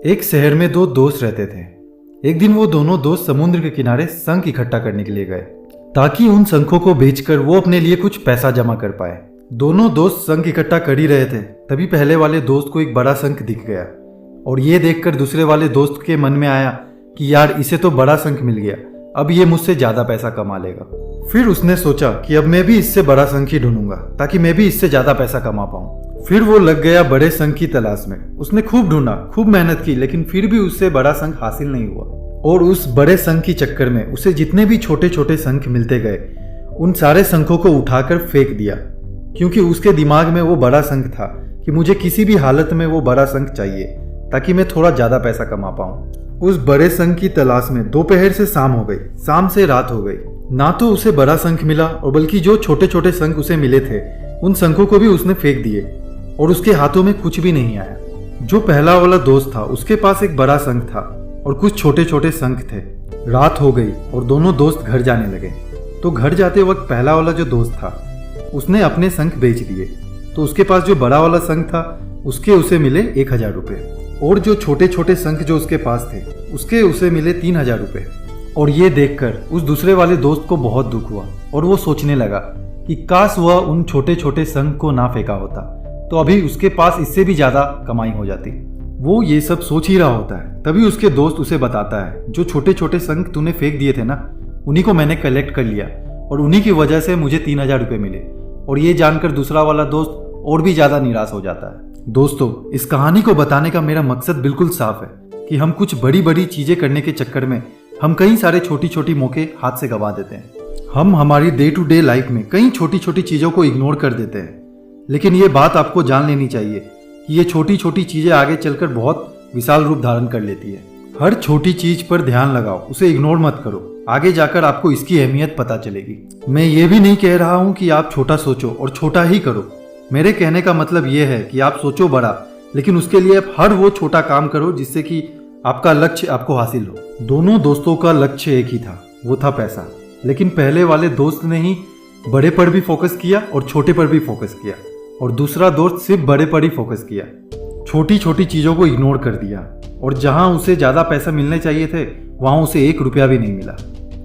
एक शहर में दो दोस्त रहते थे। एक दिन वो दोनों दोस्त समुद्र के किनारे शंख इकट्ठा करने के लिए गए ताकि उन शंखों को बेचकर वो अपने लिए कुछ पैसा जमा कर पाए। दोनों दोस्त शंख इकट्ठा कर ही रहे थे, तभी पहले वाले दोस्त को एक बड़ा शंख दिख गया और ये देखकर दूसरे वाले दोस्त के मन में आया कि यार इसे तो बड़ा शंख मिल गया, अब ये मुझसे ज्यादा पैसा कमा लेगा। फिर उसने सोचा कि अब मैं भी इससे बड़ा शंख ही ढूंढूंगा ताकि मैं भी इससे ज्यादा पैसा कमा पाऊं। फिर वो लग गया बड़े शंख की तलाश में। उसने खूब ढूंढा, खूब मेहनत की, लेकिन फिर भी उससे बड़ा शंख हासिल नहीं हुआ। और उस बड़े शंख की चक्कर में उसे जितने भी छोटे छोटे शंख मिलते गए उन सारे शंखों को उठाकर फेंक दिया, क्योंकि उसके दिमाग में वो बड़ा शंख था कि मुझे किसी भी हालत में वो बड़ा शंख चाहिए ताकि मैं थोड़ा ज्यादा पैसा कमा पाऊं। उस बड़े शंख की तलाश में दोपहर से शाम हो गई, शाम से रात हो गई। ना तो उसे बड़ा शंख मिला और बल्कि जो छोटे छोटे शंख उसे मिले थे उन शंखों को भी उसने फेंक दिए और उसके हाथों में कुछ भी नहीं आया। जो पहला वाला दोस्त था उसके पास एक बड़ा शंख था और कुछ छोटे छोटे शंख थे। रात हो गई और दोनों दोस्त घर जाने लगे। तो घर जाते वक्त पहला वाला जो दोस्त था उसने अपने शंख बेच दिए, तो उसके पास जो बड़ा वाला शंख था उसके उसे मिले 1000 रुपये और जो छोटे छोटे शंख जो उसके पास थे उसके उसे मिले 3000 रुपये। और ये देखकर उस दूसरे वाले दोस्त को बहुत दुख हुआ और वो सोचने लगा कि काश वह उन छोटे छोटे शंख को ना फेंका होता तो अभी उसके पास इससे भी ज्यादा कमाई हो जाती। वो ये सब सोच ही रहा होता है, तभी उसके दोस्त उसे बताता है जो छोटे छोटे शंख तूने फेंक दिए थे ना, उन्हीं को मैंने कलेक्ट कर लिया और उन्हीं की वजह से मुझे 3000 रुपये मिले। और ये जानकर दूसरा वाला दोस्त और भी ज्यादा निराश हो जाता है। दोस्तों, इस कहानी को बताने का मेरा मकसद बिल्कुल साफ है कि हम कुछ बड़ी बड़ी चीजें करने के चक्कर में हम कई सारे छोटी छोटी मौके हाथ से गंवा देते हैं। हम हमारी डे टू डे लाइफ में कई छोटी छोटी चीजों को इग्नोर कर देते हैं, लेकिन ये बात आपको जान लेनी चाहिए कि ये छोटी छोटी चीजें आगे चलकर बहुत विशाल रूप धारण कर लेती है। हर छोटी चीज पर ध्यान लगाओ, उसे इग्नोर मत करो, आगे जाकर आपको इसकी अहमियत पता चलेगी। मैं ये भी नहीं कह रहा हूँ कि आप छोटा सोचो और छोटा ही करो। मेरे कहने का मतलब ये है कि आप सोचो बड़ा, लेकिन उसके लिए आप हर वो छोटा काम करो जिससे कि आपका लक्ष्य आपको हासिल हो। दोनों दोस्तों का लक्ष्य एक ही था, वो था पैसा। लेकिन पहले वाले दोस्त ने ही बड़े पर भी फोकस किया और छोटे पर भी फोकस किया, और दूसरा दोस्त सिर्फ बड़े पर ही फोकस किया, छोटी छोटी चीजों को इग्नोर कर दिया। और जहां उसे ज्यादा पैसा मिलने चाहिए थे वहां उसे 1 रुपया भी नहीं मिला।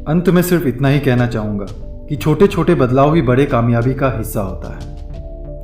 अंत में सिर्फ इतना ही कहना चाहूंगा कि छोटे छोटे बदलाव ही बड़े कामयाबी का हिस्सा होता है।